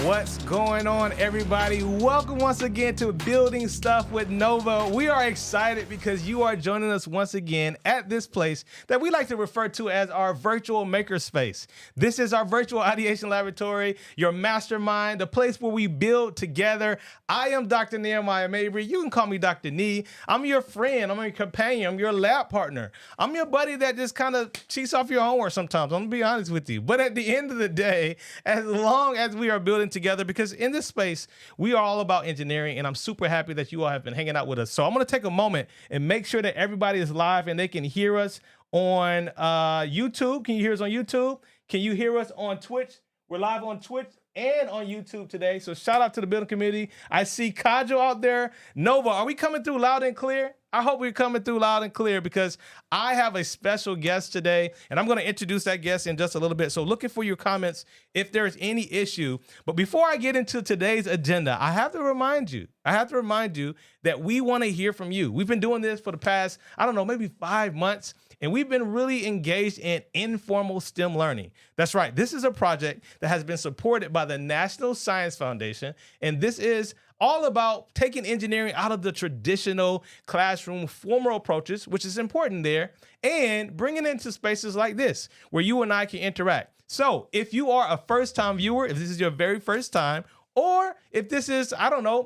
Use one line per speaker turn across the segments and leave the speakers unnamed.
What's going on, everybody? Welcome once again to Building Stuff with Nova. We are excited because you are joining us once again at this place that we like to refer to as our virtual makerspace. This is our virtual ideation laboratory, your mastermind, the place where we build together. I am Dr. Nehemiah Mabry. You can call me Dr. Nee. I'm your friend. I'm your companion. I'm your lab partner. I'm your buddy that just kind of cheats off your homework sometimes. I'm going to be honest with you. But at the end of the day, as long as we are building together, because in this space, we are all about engineering, and I'm super happy that you all have been hanging out with us. So I'm going to take a moment and make sure that everybody is live and they can hear us on YouTube. Can you hear us on YouTube? Can you hear us on Twitch? We're live on Twitch and on YouTube today. So shout out to the building community. I see Kajo out there. Nova, are we coming through loud and clear? I hope we're coming through loud and clear because I have a special guest today, and I'm going to introduce that guest in just a little bit. So looking for your comments if there's any issue. But before I get into today's agenda, I have to remind you that we want to hear from you. We've been doing this for the past, maybe 5 months. And we've been really engaged in informal STEM learning. That's right. This is a project that has been supported by the National Science Foundation. And this is all about taking engineering out of the traditional classroom formal approaches, which is important there, and bringing it into spaces like this, where you and I can interact. So if you are a first-time viewer, if this is your very first time, or if this is,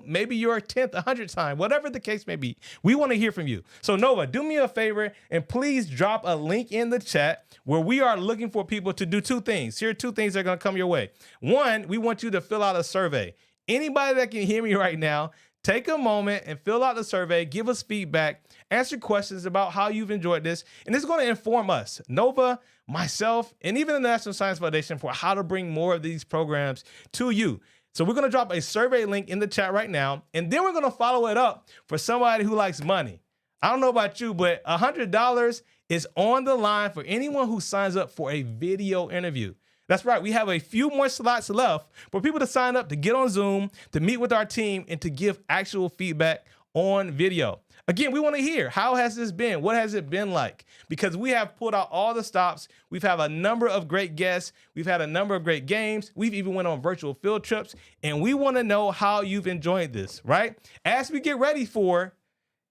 maybe your 10th, 100th time, whatever the case may be, we want to hear from you. So Nova, do me a favor and please drop a link in the chat where we are looking for people to do two things. Here are two things that are going to come your way. One, we want you to fill out a survey. Anybody that can hear me right now, take a moment and fill out the survey, give us feedback, answer questions about how you've enjoyed this, and it's going to inform us, Nova, myself, and even the National Science Foundation for how to bring more of these programs to you. So we're going to drop a survey link in the chat right now, and then we're going to follow it up for somebody who likes money. I don't know about you, but $100 is on the line for anyone who signs up for a video interview. That's right. We have a few more slots left for people to sign up to get on Zoom, to meet with our team, and to give actual feedback on video. Again, we want to hear, how has this been? What has it been like? Because we have pulled out all the stops. We've had a number of great guests. We've had a number of great games. We've even went on virtual field trips, and we want to know how you've enjoyed this, right? As we get ready for,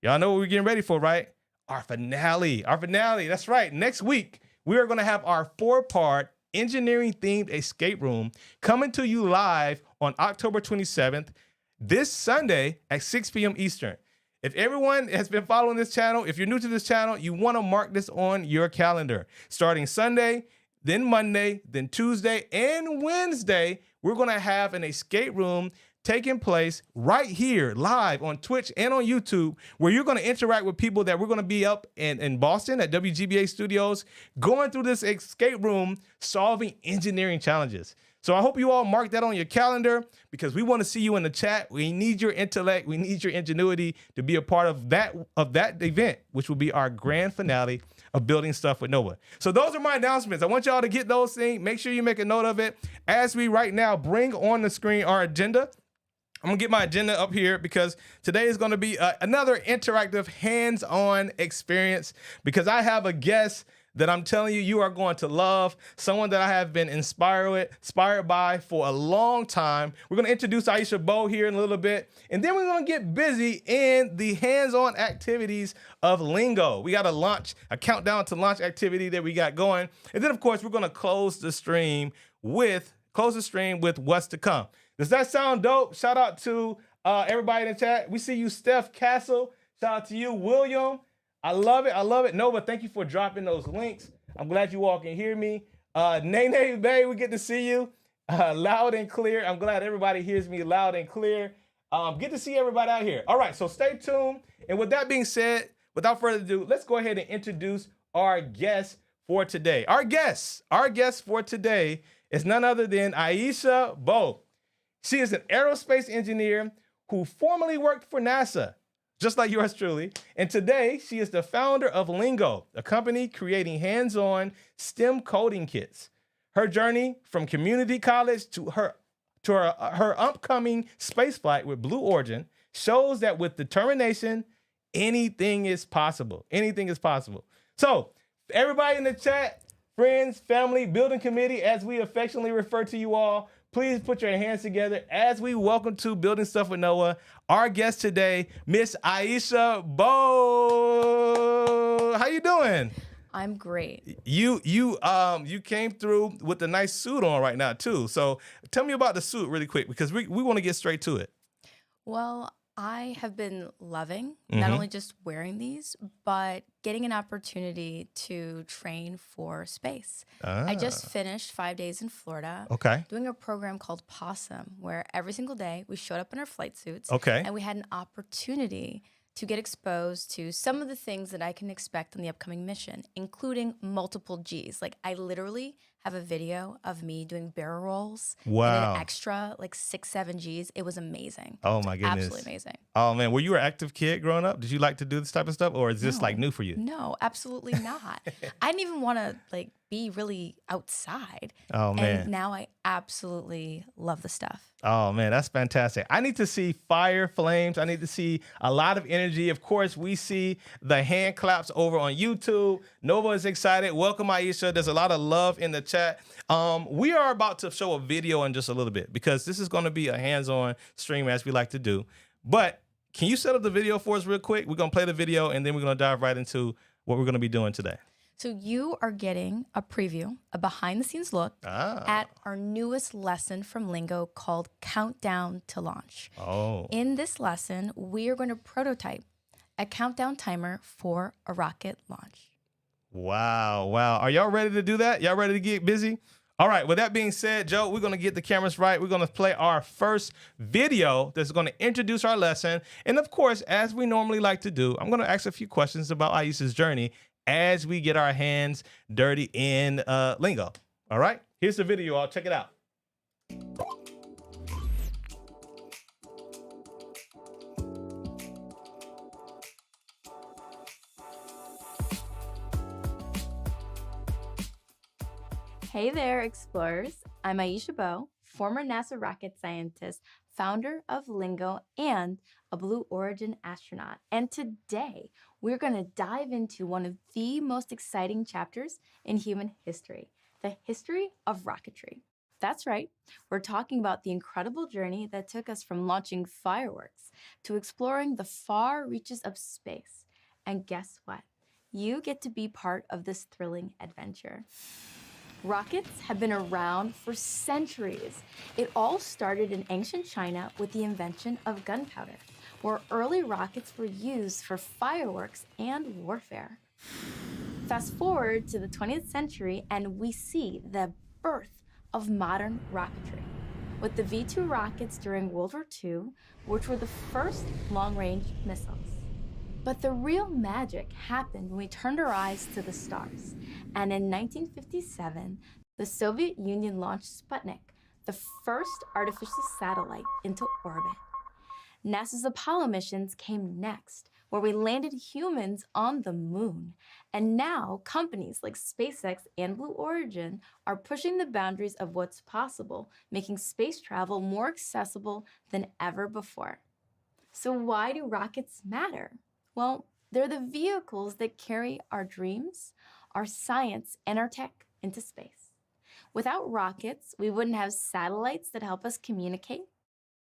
y'all know what we're getting ready for, right? Our finale. That's right. Next week, we are going to have our 4-part engineering-themed escape room coming to you live on October 27th, this Sunday at 6 p.m. Eastern. If everyone has been following this channel, if you're new to this channel, you want to mark this on your calendar. Starting Sunday, then Monday, then Tuesday, and Wednesday, we're going to have an escape room taking place right here live on Twitch and on YouTube, where you're going to interact with people that we're going to be up in Boston at WGBA Studios, going through this escape room, solving engineering challenges. So I hope you all mark that on your calendar because we want to see you in the chat. We need your intellect. We need your ingenuity to be a part of that event, which will be our grand finale of Building Stuff with Nova. So those are my announcements. I want y'all to get those things. Make sure you make a note of it as we right now bring on the screen our agenda. I'm going to get my agenda up here because today is going to be another interactive hands-on experience because I have a guest that I'm telling you, you are going to love, someone that I have been inspired by for a long time. We're going to introduce Aisha Bowe here in a little bit, and then we're going to get busy in the hands-on activities of Lingo. We got a countdown to launch activity that we got going, and then, of course, we're going to close the stream with what's to come. Does that sound dope? Shout out to everybody in the chat. We see you, Steph Castle. Shout out to you, William. I love it. Nova, thank you for dropping those links. I'm glad you all can hear me. Nehemiah Mabry, we get to see you loud and clear. I'm glad everybody hears me loud and clear. Good to see everybody out here. All right, so stay tuned. And with that being said, without further ado, let's go ahead and introduce our guest for today. Our guest for today is none other than Aisha Bowe. She is an aerospace engineer who formerly worked for NASA, just like yours truly. And today, she is the founder of Lingo, a company creating hands-on STEM coding kits. Her journey from community college to her upcoming spaceflight with Blue Origin shows that with determination, anything is possible. Anything is possible. So, everybody in the chat, friends, family, building committee, as we affectionately refer to you all, please put your hands together as we welcome to Building Stuff with Noah, our guest today, Miss Aisha Bowe. How you doing?
I'm great.
You came through with a nice suit on right now too. So tell me about the suit really quick because we want to get straight to it.
Well, I have been loving not only just wearing these, but getting an opportunity to train for space. I just finished 5 days in Florida doing a program called Possum, where every single day we showed up in our flight suits and we had an opportunity to get exposed to some of the things that I can expect on the upcoming mission, including multiple Gs. Like I literally have a video of me doing barrel rolls and an extra like 6-7 Gs. It was amazing.
Oh my goodness.
Absolutely amazing.
Oh man, were you an active kid growing up? Did you like to do this type of stuff or is this like new for you?
No, absolutely not. I didn't even want to like be really outside.
Oh man.
And now I absolutely love the stuff.
Oh man, that's fantastic. I need to see fire flames. I need to see a lot of energy. Of course, we see the hand claps over on YouTube. Nova is excited. Welcome, Aisha. There's a lot of love in the chat. We are about to show a video in just a little bit because this is going to be a hands-on stream as we like to do. But can you set up the video for us real quick? We're going to play the video and then we're going to dive right into what we're going to be doing today.
So you are getting a preview, a behind-the-scenes look at our newest lesson from Lingo called Countdown to Launch. In this lesson, we are going to prototype a countdown timer for a rocket launch.
Wow. Are y'all ready to do that? Y'all ready to get busy? All right. With that being said, Joe, we're going to get the cameras right. We're going to play our first video that's going to introduce our lesson. And of course, as we normally like to do, I'm going to ask a few questions about Aisha's journey as we get our hands dirty in Lingo. All right, here's the video, y'all. Check it out.
Hey there, explorers. I'm Aisha Bowe, former NASA rocket scientist, founder of Lingo, and a Blue Origin astronaut. And today, we're going to dive into one of the most exciting chapters in human history, the history of rocketry. That's right, we're talking about the incredible journey that took us from launching fireworks to exploring the far reaches of space. And guess what? You get to be part of this thrilling adventure. Rockets have been around for centuries. It all started in ancient China with the invention of gunpowder, where early rockets were used for fireworks and warfare. Fast forward to the 20th century, and we see the birth of modern rocketry, with the V-2 rockets during World War II, which were the first long-range missiles. But the real magic happened when we turned our eyes to the stars. And in 1957, the Soviet Union launched Sputnik, the first artificial satellite into orbit. NASA's Apollo missions came next, where we landed humans on the moon. And now companies like SpaceX and Blue Origin are pushing the boundaries of what's possible, making space travel more accessible than ever before. So why do rockets matter? Well, they're the vehicles that carry our dreams, our science, and our tech into space. Without rockets, we wouldn't have satellites that help us communicate,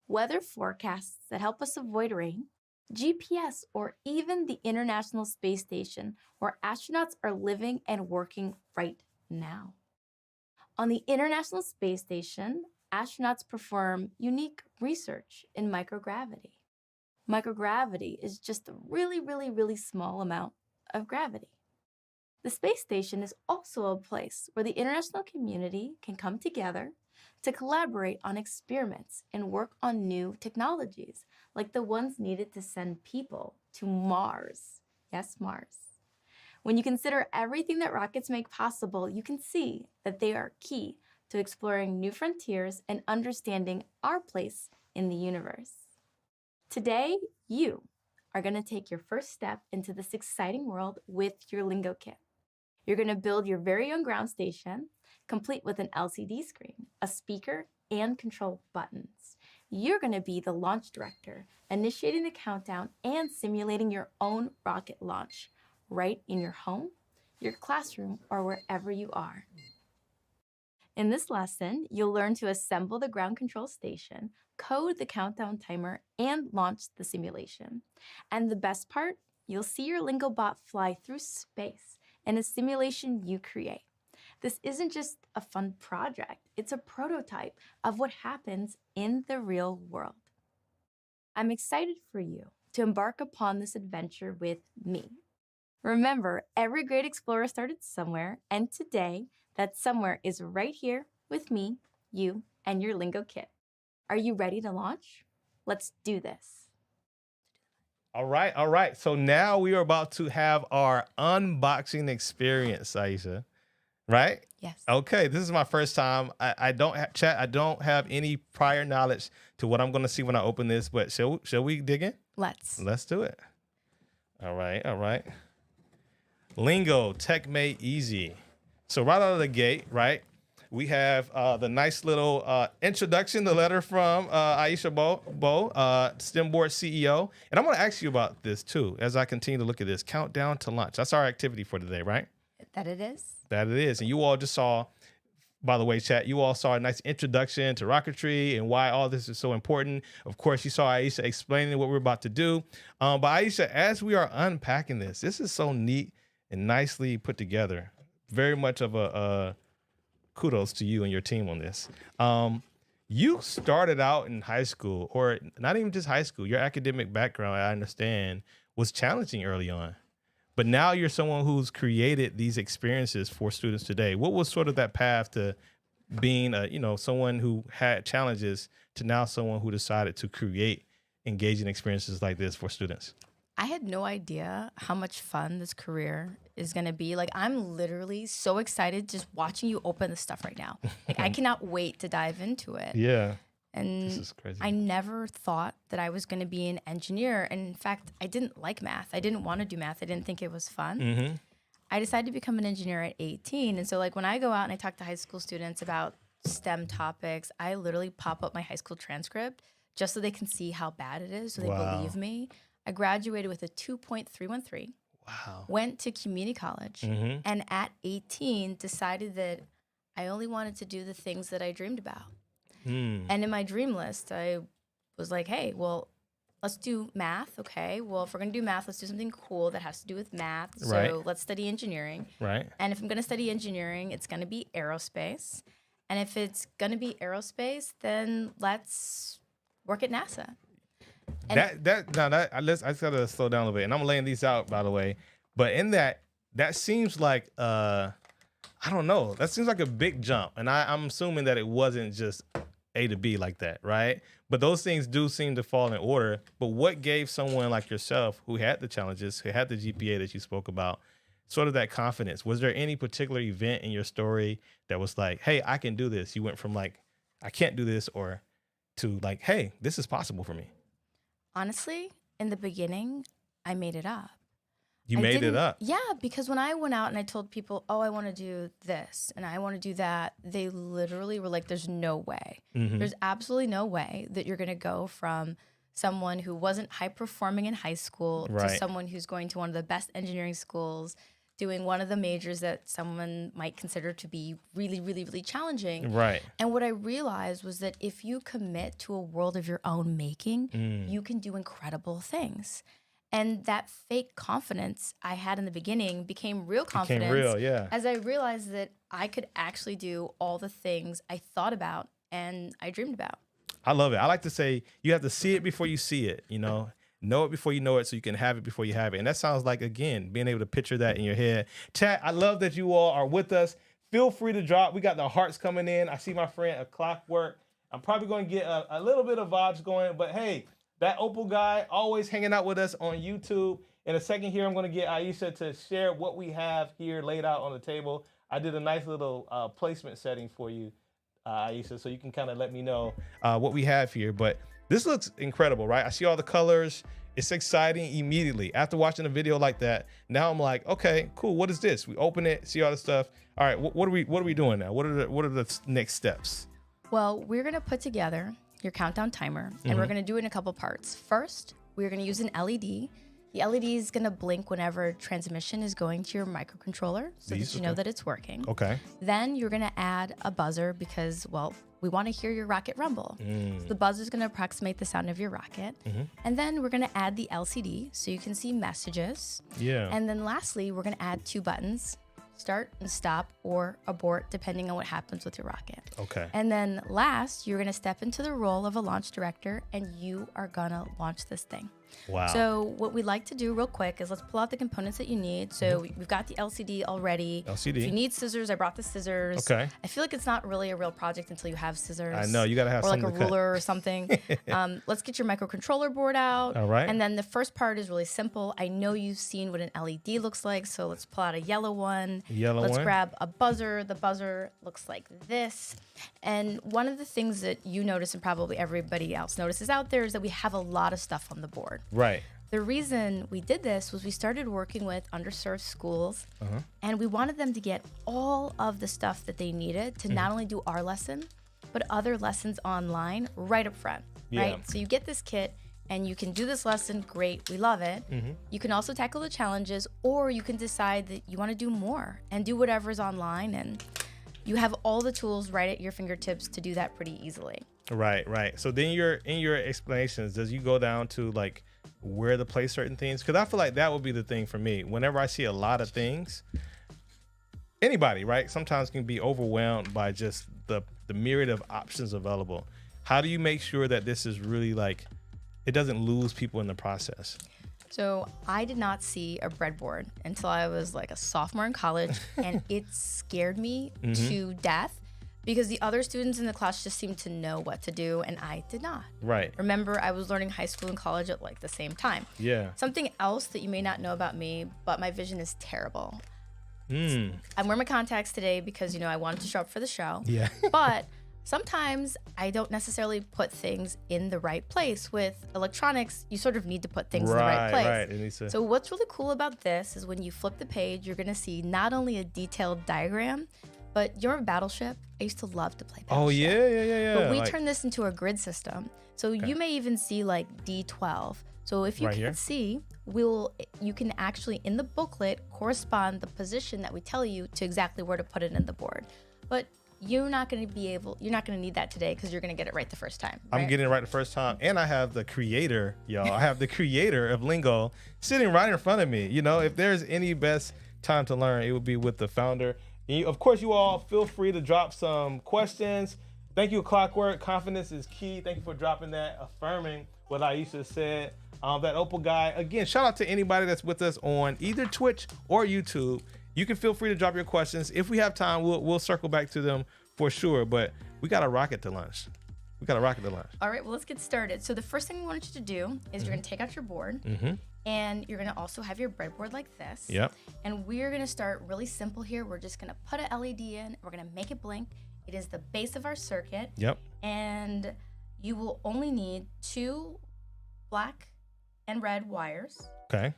weather forecasts that help us avoid rain, GPS, or even the International Space Station, where astronauts are living and working right now. On the International Space Station, astronauts perform unique research in microgravity. Microgravity is just a really small amount of gravity. The space station is also a place where the international community can come together to collaborate on experiments and work on new technologies, like the ones needed to send people to Mars. Yes, Mars. When you consider everything that rockets make possible, you can see that they are key to exploring new frontiers and understanding our place in the universe. Today, you are going to take your first step into this exciting world with your Lingo kit. You're going to build your very own ground station, complete with an LCD screen, a speaker, and control buttons. You're going to be the launch director, initiating the countdown and simulating your own rocket launch right in your home, your classroom, or wherever you are. In this lesson, you'll learn to assemble the ground control station, code the countdown timer, and launch the simulation. And the best part, you'll see your Lingo bot fly through space in a simulation you create. This isn't just a fun project, it's a prototype of what happens in the real world. I'm excited for you to embark upon this adventure with me. Remember, every great explorer started somewhere, and today, that somewhere is right here with me, you, and your Lingo kit. Are you ready to launch? Let's do this.
All right. So now we are about to have our unboxing experience, Aisha. Right?
Yes.
Okay, this is my first time. I don't have chat. I don't have any prior knowledge to what I'm going to see when I open this. But shall we dig in?
Let's
do it. All right. Lingo, tech made easy. So right out of the gate, right, we have the nice little introduction, the letter from Aisha Bowe, STEMBoard CEO. And I'm going to ask you about this too as I continue to look at this. Countdown to launch. That's our activity for today, right?
That it is.
That it is. And you all just saw, by the way, chat, you all saw a nice introduction to rocketry and why all this is so important. Of course, you saw Aisha explaining what we're about to do. But Aisha, as we are unpacking this is so neat and nicely put together. Very much of a kudos to you and your team on this. You started out in high school, or not even just high school. Your academic background, I understand, was challenging early on. But now you're someone who's created these experiences for students today. What was sort of that path to being someone who had challenges to now someone who decided to create engaging experiences like this for students?
I had no idea how much fun this career is going to be. Like, I'm literally so excited just watching you open this stuff right now. Like, I cannot wait to dive into it.
Yeah.
And
this is crazy.
I never thought that I was going to be an engineer. And in fact, I didn't like math. I didn't want to do math. I didn't think it was fun.
Mm-hmm.
I decided to become an engineer at 18. And so, like, when I go out and I talk to high school students about STEM topics, I literally pop up my high school transcript just so they can see how bad it is, so they believe me. I graduated with a 2.313.
Wow.
Went to community college, and at 18 decided that I only wanted to do the things that I dreamed about. And in my dream list, I was like, hey, well, let's do math. Okay, well, if we're going to do math, let's do something cool that has to do with math. So let's study engineering.
Right.
And if I'm going to study engineering, it's going to be aerospace. And if it's going to be aerospace, then let's work at NASA. And
I just gotta slow down a little bit, and I'm laying these out, by the way. But in that seems like I don't know. That seems like a big jump, and I'm assuming that it wasn't just A to B like that, right? But those things do seem to fall in order. But what gave someone like yourself, who had the challenges, who had the GPA that you spoke about, sort of that confidence? Was there any particular event in your story that was like, hey, I can do this? You went from like, I can't do this, or to like, hey, this is possible for me.
Honestly, in the beginning, I made it up.
You made it up?
Yeah, because when I went out and I told people, oh, I want to do this and I want to do that, they literally were like, there's no way. There's absolutely no way that you're going to go from someone who wasn't high performing in high school to someone who's going to one of the best engineering schools, doing one of the majors that someone might consider to be really, really, really challenging.
Right.
And what I realized was that if you commit to a world of your own making, you can do incredible things. And that fake confidence I had in the beginning became real confidence. As I realized that I could actually do all the things I thought about and I dreamed about.
I love it. I like to say you have to see it before you see it, Know it before you know it so you can have it before you have it. And that sounds like, again, being able to picture that in your head. Chat, I love that you all are with us. Feel free to drop. We got the hearts coming in. I see my friend, A Clockwork. I'm probably going to get a little bit of vibes going. But, hey, that Opal guy always hanging out with us on YouTube. In a second here, I'm going to get Aisha to share what we have here laid out on the table. I did a nice little placement setting for you, Aisha, so you can kind of let me know what we have here. But this looks incredible, right? I see all the colors. It's exciting immediately. After watching a video like that, now I'm like, okay, cool. What is this? We open it, see all the stuff. All right, what are we doing now? What are the next steps?
Well, we're gonna put together your countdown timer, and we're gonna do it in a couple parts. First, we're gonna use an LED The LED is going to blink whenever transmission is going to your microcontroller so that you know that it's working.
Okay.
Then you're going to add a buzzer because, well, we want to hear your rocket rumble. So the buzzer is going to approximate the sound of your rocket. And then we're going to add the LCD so you can see messages.
Yeah.
And then lastly, we're going to add 2 buttons, start and stop or abort, depending on what happens with your rocket.
Okay.
And then last, you're going to step into the role of a launch director and you are going to launch this thing.
Wow.
So what we like to do real quick is let's pull out the components that you need. So we've got the LCD already.
LCD.
If you need scissors, I brought the scissors.
Okay.
I feel like it's not really a real project until you have scissors.
I know, you got to have
or like
something
a
to cut.
ruler or something. Let's get your microcontroller board out.
All right.
And then the first part is really simple. I know you've seen what an LED looks like, so let's pull out a yellow one. Let's grab a buzzer. The buzzer looks like this. And one of the things that you notice and probably everybody else notices out there is that we have a lot of stuff on the board.
Right.
The reason we did this was we started working with underserved schools and we wanted them to get all of the stuff that they needed to not only do our lesson, but other lessons online right up front, right? So you get this kit and you can do this lesson, great, we love it. You can also tackle the challenges, or you can decide that you want to do more and do whatever's online, and you have all the tools right at your fingertips to do that pretty easily.
Right, right. So then in your explanations, does you go down to like where to place certain things? Because I feel like that would be the thing for me. Whenever I see a lot of things, anybody, right, sometimes can be overwhelmed by just the myriad of options available. How do you make sure that this is really like, it doesn't lose people in the process?
So I did not see a breadboard until I was like a sophomore in college, and it scared me to death because the other students in the class just seemed to know what to do, and I did not. Right. Remember, I was learning high school and college at like the same time. Yeah. Something else that you may not know about me, but my vision is terrible. I'm wearing my contacts today because, you know, I wanted to show up for the show. Yeah. But sometimes I don't necessarily put things in the right place. With electronics, you sort of need to put things in the right place. Right. It needs to... So what's really cool about this is when you flip the page, you're going to see not only a detailed diagram, but your Battleship. I used to love to play Battleship. Oh, yeah. But we turned this into a grid system. So you may even see like D12. So if you can't see, you can actually, in the booklet, correspond the position that we tell you to exactly where to put it in the board. But you're not going to need that today because you're going to get it right the first time. Right? I'm getting it right the first time. And I have the creator, y'all. I have the creator of Lingo sitting right in front of me. You know, if there's any best time to learn, it would be with the founder. And of course, you all feel free to drop some questions. Thank you, Clockwork. Confidence is key. Thank you for dropping that, affirming what Aisha said. That Opal guy. Again, shout out to anybody that's with us on either Twitch or YouTube. You can feel free to drop your questions. If we have time, we'll circle back to them for sure. But we got a rocket to launch. All right, well, let's get started. So the first thing we want you to do is you're going to take out your board. And you're going to also have your breadboard like this. Yep. And we're going to start really simple here. We're just going to put an LED in. We're going to make it blink. It is the base of our circuit. Yep. And you will only need 2 black and red wires. Okay.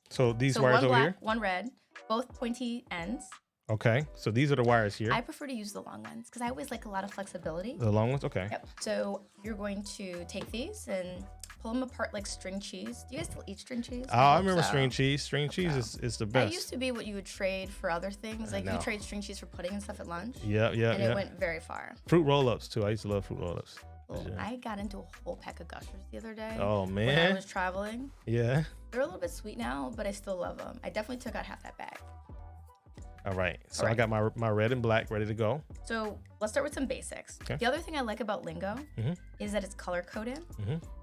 So these wires over here? One red, both pointy ends. Okay. So these are the wires here. I prefer to use the long ones because I always like a lot of flexibility. The long ones? Okay. Yep. So you're going to take these and pull them apart like string cheese. Do you guys still eat string cheese? Oh, I remember string cheese. String cheese is the best. That used to be what you would trade for other things. Like you trade string cheese for pudding and stuff at lunch. Yeah. And it went very far. Fruit roll-ups too. I used to love fruit roll-ups. Well, I got into a whole pack of Gushers the other day. Oh, man. When I was traveling. Yeah. They're a little bit sweet now, but I still love them. I definitely took out half that bag. All right. So I got my red and black ready to go. So let's start with some basics. Okay. The other thing I like about Lingo is that it's color-coded.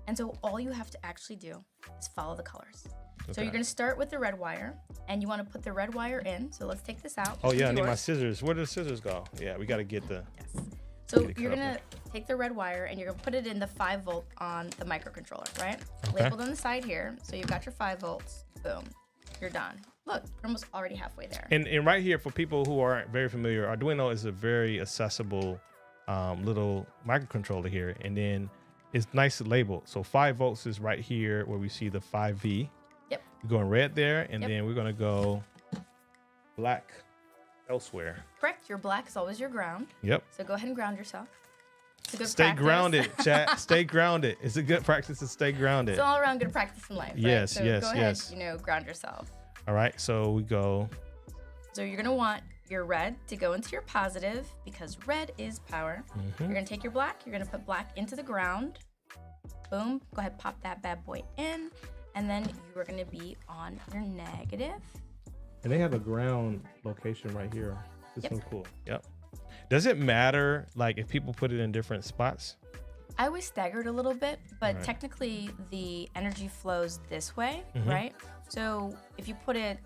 And so all you have to actually do is follow the colors. Okay. So you're going to start with the red wire, and you want to put the red wire in. So let's take this out. Oh, yeah. I need my scissors. Where do the scissors go? Yeah, we got to get the... Yes. So you're going to take the red wire and you're going to put it in the 5 volt on the microcontroller, right? Okay. Labeled on the side here. So you've got your 5 volts. Boom. You're done. Look, we're almost already halfway there. And right here, for people who aren't very familiar, Arduino is a very accessible little microcontroller here. And then it's nice labeled. So 5 volts is right here where we see the 5V. Yep. We're going red there. And then we're going to go black elsewhere. Correct. Your black is always your ground. Yep. So go ahead and ground yourself. It's a good
Stay
practice.
grounded, chat. Stay grounded. It's a good practice to stay grounded.
It's all around good practice in life. Right?
Yes,
so
yes,
go ahead,
yes.
ground yourself.
All right, so we go.
So you're gonna want your red to go into your positive because red is power.
Mm-hmm.
You're gonna take your black, you're gonna put black into the ground. Boom, go ahead, pop that bad boy in. And then you are gonna be on your negative.
And they have a ground location right here. This
Yep.
one's cool. Yep. Does it matter, like, if people put it in different spots?
I always staggered a little bit, but
Right.
technically the energy flows this way,
Mhm.
right? So if you put it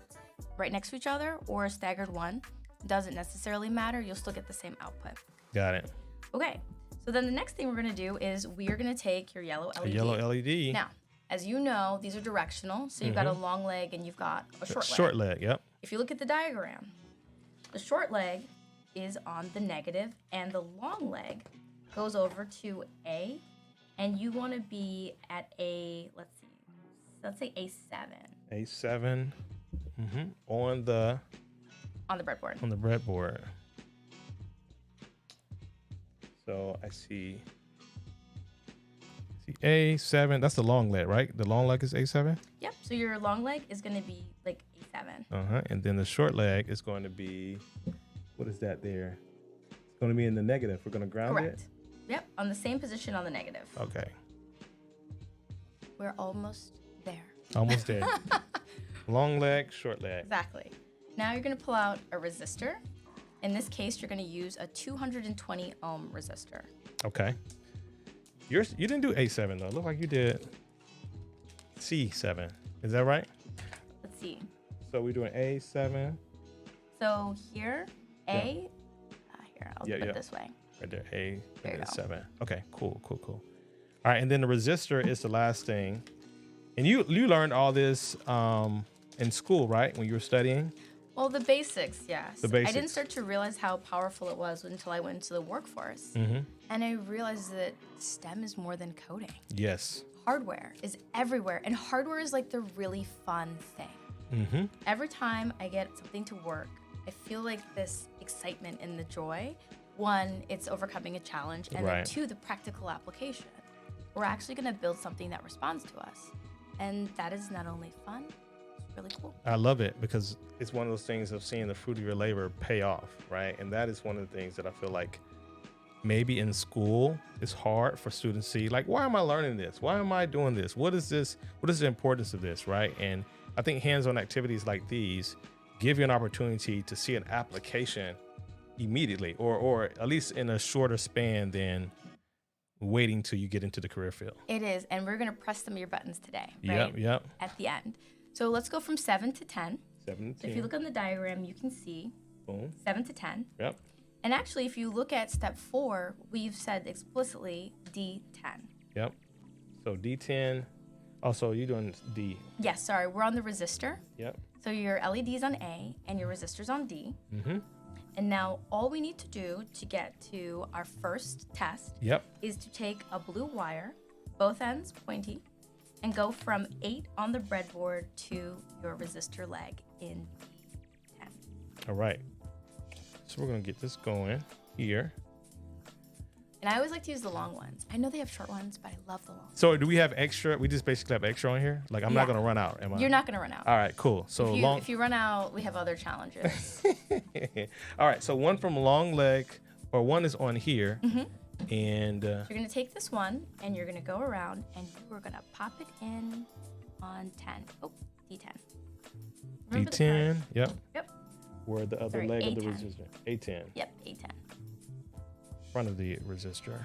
right next to each other or a staggered one, doesn't necessarily matter. You'll still get the same output.
Got it.
Okay, so then the next thing we're gonna do is we are gonna take your yellow
A
LED.
yellow LED.
Now, as you know, these are directional. So you've got a long leg and you've got a short leg.
Short leg, yep.
If you look at the diagram, the short leg is on the negative and the long leg goes over to A, and you want to be at a, let's say A7
A7 on the
on the breadboard.
breadboard. So I see A7. That's the long leg, right? The long leg is A7.
Yep. So your long leg is going to be like A7.
And then the short leg is going to be, what is that there? It's going to be in the negative. We're going to ground
Correct.
it.
Yep. On the same position on the negative.
Okay.
We're almost there.
Almost there. Long leg, short leg.
Exactly. Now you're going to pull out a resistor. In this case, you're going to use a 220 ohm resistor.
Okay. You didn't do A7 though. It looked like you did C7. Is that right?
Let's see.
So we're doing A7.
So here, here, I'll
Yeah,
put
yeah.
it this way.
Right there. A
There you go.
7. Okay, cool. All right, and then the resistor is the last thing. And you learned all this in school, right? When you were studying?
Well, the basics, yes.
The
I
basics.
didn't start to realize how powerful it was until I went into the workforce.
Mm-hmm.
And I realized that STEM is more than coding.
Yes.
Hardware is everywhere, and hardware is like the really fun thing.
Mm-hmm.
Every time I get something to work, I feel like this excitement and the joy. One, it's overcoming a challenge, and then
Right.
two, the practical application. We're actually going to build something that responds to us. And that is not only fun, it's really cool.
I love it because it's one of those things of seeing the fruit of your labor pay off, right? And that is one of the things that I feel like maybe in school it's hard for students to see, like, why am I learning this? Why am I doing this? What is this? What is the importance of this, right? And I think hands-on activities like these give you an opportunity to see an application immediately, or at least in a shorter span than waiting till you get into the career field.
It is, and we're going to press some of your buttons today, right?
Yep.
At the end. So let's go from 7 to 10.
7 to
So
10.
if you look on the diagram, you can see
Boom.
7 to 10.
Yep.
And actually, if you look at step 4, we've said explicitly D10.
Yep. So D10. Also, you're doing D.
Yes, sorry, we're on the resistor.
Yep.
So your LED's on A and your resistor's on D.
Mm-hmm.
And now all we need to do to get to our first test
Yep.
is to take a blue wire, both ends pointy, and go from 8 on the breadboard to your resistor leg in D10.
All right. So we're going to get this going here.
And I always like to use the long ones. I know they have short ones, but I love the long ones.
So do we have extra? We just basically have extra on here? Like, I'm not
Yeah.
going to run out, am I?
You're not going to run out.
All right, cool. So
If you run out, we have other challenges.
All right, so one from long leg, or one is on here.
Mm-hmm.
And
You're going to take this one, and you're going to go around, and you are going to pop it in on 10. Oh, D10. Remember the
D10.
card.
Yep.
Yep.
Where the other
Sorry,
leg of the
A10.
resistor. A10.
Yep, A10.
Front of the resistor.
There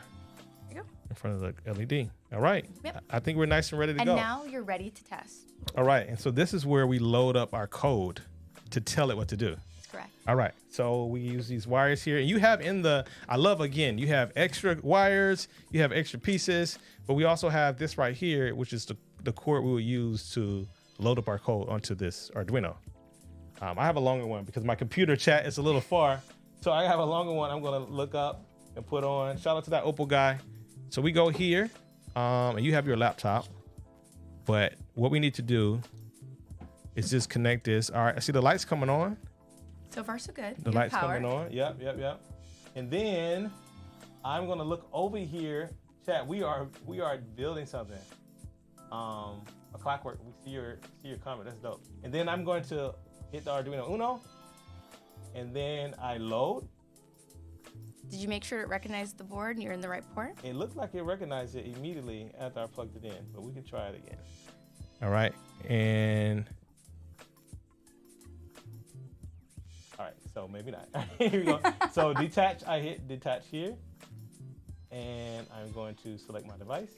you go.
In front of the LED. All right.
Yep.
I think we're nice and ready to
And
go.
now you're ready to test.
All right. And so this is where we load up our code to tell it what to do.
That's correct.
All right. So we use these wires here. And you have I love, again, you have extra wires, you have extra pieces, but we also have this right here, which is the cord we will use to load up our code onto this Arduino. I have a longer one because my computer chat is a little far. So I have a longer one I'm going to look up and put on. Shout out to that Opal guy. So we go here, and you have your laptop. But what we need to do is just connect this. All right, I see the lights coming on.
So far, so good.
The
You have
lights
power.
coming on. Yep. And then I'm gonna look over here. Chat, we are building something. A clockwork. We see your comment. That's dope. And then I'm going to hit the Arduino Uno, and then I load.
Did you make sure it recognized the board and you're in the right port?
It looked like it recognized it immediately after I plugged it in, but we can try it again. All right, and all right, so maybe not. Here we go. So detach, I hit detach here, and I'm going to select my device.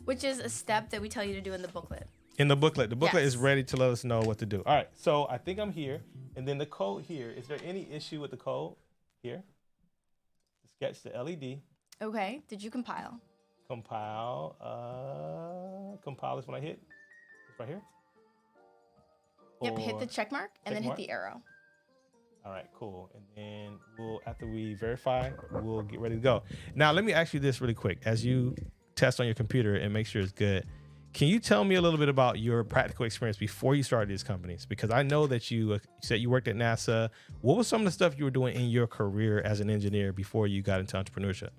Which is a step that we tell you to do in the booklet.
In the booklet. The booklet
Yes.
is ready to let us know what to do. All right, so I think I'm here. And then the code here, is there any issue with the code here? Sketch the LED.
Okay, did you compile?
Compile. Compile is when I hit. It's right here.
Yep, hit the
Or-
check mark and then
check mark?
hit the arrow.
All right, cool. And then we'll, after we verify, we'll get ready to go. Now, let me ask you this really quick. As you test on your computer and make sure it's good, can you tell me a little bit about your practical experience before you started these companies? Because I know that you said you worked at NASA. What was some of the stuff you were doing in your career as an engineer before you got into entrepreneurship?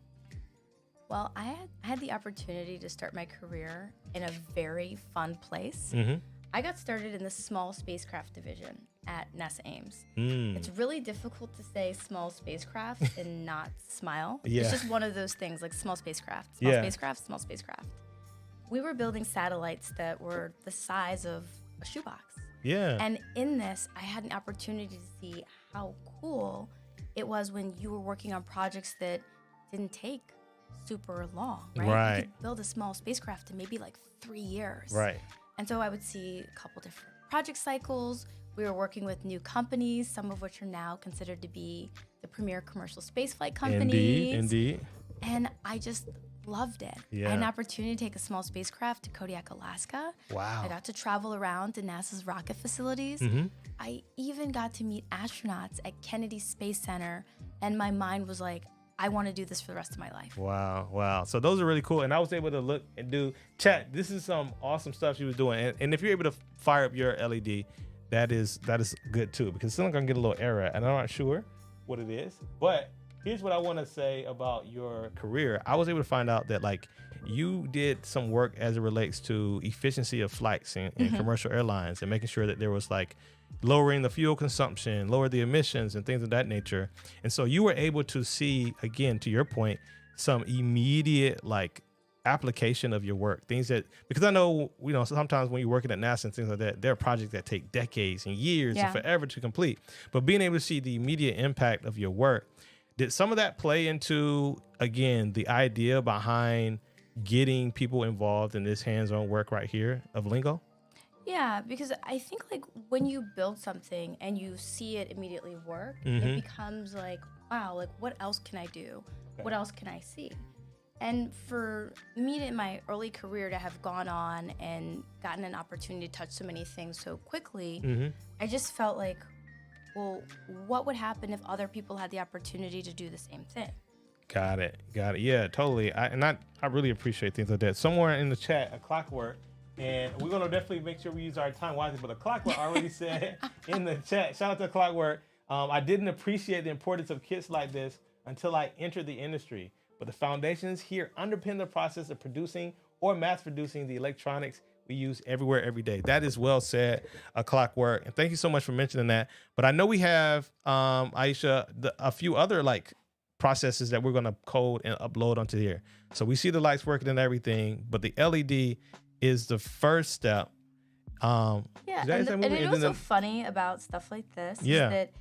Well, I had the opportunity to start my career in a very fun place.
Mm-hmm.
I got started in the small spacecraft division at NASA Ames.
Mm.
It's really difficult to say small spacecraft and not smile.
Yeah.
It's just one of those things, like small spacecraft,
Yeah.
small spacecraft. We were building satellites that were the size of a shoebox.
Yeah.
And in this, I had an opportunity to see how cool it was when you were working on projects that didn't take super long, right?
Right.
You could build a small spacecraft in maybe like 3 years.
Right.
And so I would see a couple different project cycles. We were working with new companies, some of which are now considered to be the premier commercial spaceflight companies.
Indeed.
And I just loved it.
Yeah.
I had an opportunity to take a small spacecraft to Kodiak, Alaska.
Wow.
I got to travel around to NASA's rocket facilities.
Mm-hmm.
I even got to meet astronauts at Kennedy Space Center. And my mind was like, I want to do this for the rest of my life.
Wow. Wow. So those are really cool. And I was able to look and do chat. This is some awesome stuff she was doing. And if you're able to fire up your LED, that is good too, because it's still gonna get a little error and I'm not sure what it is. But here's what I want to say about your career. I was able to find out that like you did some work as it relates to efficiency of flights and commercial airlines and making sure that there was like lowering the fuel consumption, lower the emissions and things of that nature. And so you were able to see, again, to your point, some immediate like application of your work, things that, because I know, you know, sometimes when you're working at NASA and things like that, there are projects that take decades and years and forever to complete. But being able to see the immediate impact of your work, did some of that play into, again, the idea behind getting people involved in this hands-on work right here of Lingo?
Yeah, because I think like when you build something and you see it immediately work,
Mm-hmm.
it becomes like, wow, like what else can I do?
Okay.
What else can I see? And for me in my early career to have gone on and gotten an opportunity to touch so many things so quickly,
Mm-hmm.
I just felt like, well, what would happen if other people had the opportunity to do the same thing?
Got it. Yeah, totally. I really appreciate things like that. Somewhere in the chat, a clockwork, and we're gonna definitely make sure we use our time wisely. But a clockwork already said in the chat. Shout out to clockwork. I didn't appreciate the importance of kits like this until I entered the industry. But the foundations here underpin the process of producing or mass producing the electronics we use everywhere, every day. That is well said, a clockwork. And thank you so much for mentioning that. But I know we have, Aisha, a few other like processes that we're going to code and upload onto here. So we see the lights working and everything, but the LED is the first step.
Yeah, and you know what's so funny about stuff like this is that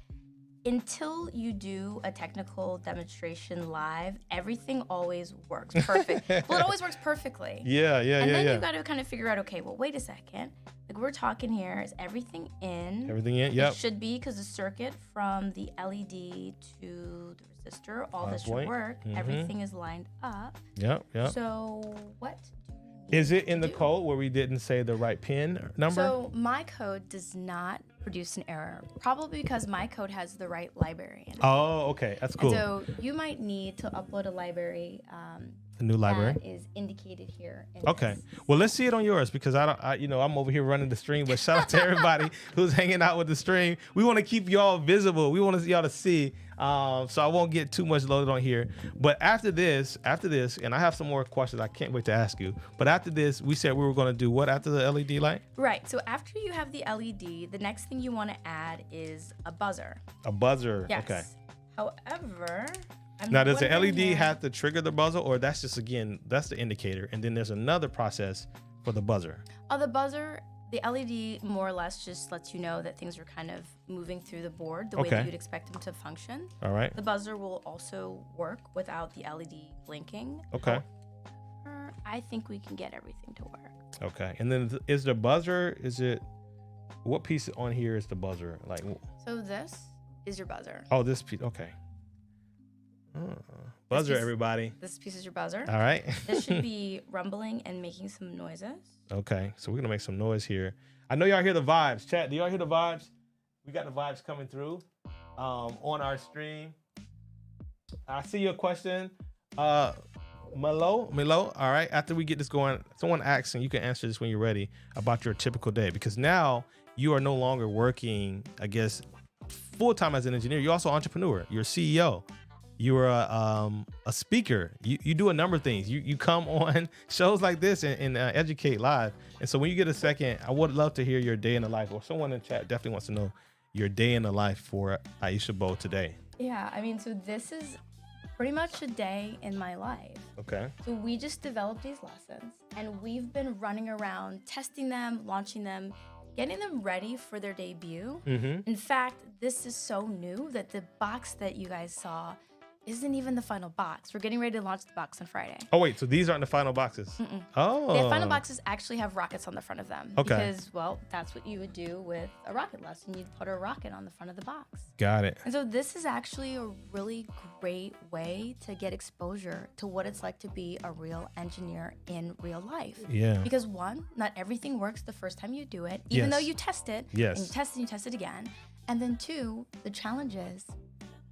until you do a technical demonstration live, everything always works perfect. Well, it always works perfectly.
Yeah.
And then you've got to kind of figure out, okay, well, wait a second. Like we're talking here, is everything in?
Everything in, yep.
It should be, because the circuit from the LED to the resistor, all this should work.
Mm-hmm.
Everything is lined up.
Yep.
So what
is it in the code where we didn't say the right pin number?
So my code does not produce an error, probably because my code has the right library in it.
Oh, okay. That's cool.
And so you might need to upload a library
The new library
that is indicated here.
Okay. Well, let's see it on yours because I'm over here running the stream. But shout out to everybody who's hanging out with the stream. We want to keep y'all visible. We want y'all to see. So I won't get too much loaded on here. But after this, and I have some more questions I can't wait to ask you. But after this, we said we were going to do what after the LED light?
Right. So after you have the LED, the next thing you want to add is a buzzer.
A buzzer.
Yes.
Okay.
However,
now, does the LED have to trigger the buzzer, or that's just, again, that's the indicator, and then there's another process for the buzzer?
The buzzer, the LED more or less just lets you know that things are kind of moving through the board the way that you'd expect them to function.
All right.
The buzzer will also work without the LED blinking.
Okay.
However, I think we can get everything to work.
Okay. And then is the buzzer, what piece on here is the buzzer? Like,
so this is your buzzer.
Oh, this piece. Okay. Buzzer, everybody.
This piece is your buzzer.
All right.
This should be rumbling and making some noises.
Okay, so we're gonna make some noise here. I know y'all hear the vibes. Chat, do y'all hear the vibes? We got the vibes coming through on our stream. I see your question. Milo. All right. After we get this going, someone asks, and you can answer this when you're ready, about your typical day, because now you are no longer working, I guess, full time as an engineer. You're also an entrepreneur. You're a CEO. You're a speaker. You do a number of things. You come on shows like this and educate live. And so when you get a second, I would love to hear your day in the life, or someone in the chat definitely wants to know your day in the life for Aisha Bowe today.
Yeah, I mean, so this is pretty much a day in my life.
Okay.
So we just developed these lessons, and we've been running around testing them, launching them, getting them ready for their debut.
Mm-hmm.
In fact, this is so new that the box that you guys saw isn't even the final box. We're getting ready to launch the box on Friday.
Oh, wait, so these aren't the final boxes?
Mm-mm.
Oh.
The final boxes actually have rockets on the front of them.
Okay.
Because, well, that's what you would do with a rocket lesson. You'd put a rocket on the front of the box.
Got it.
And so this is actually a really great way to get exposure to what it's like to be a real engineer in real life.
Yeah.
Because one, not everything works the first time you do it, even though you test it.
Yes.
And you test it and you test it again. And then two, the challenge is,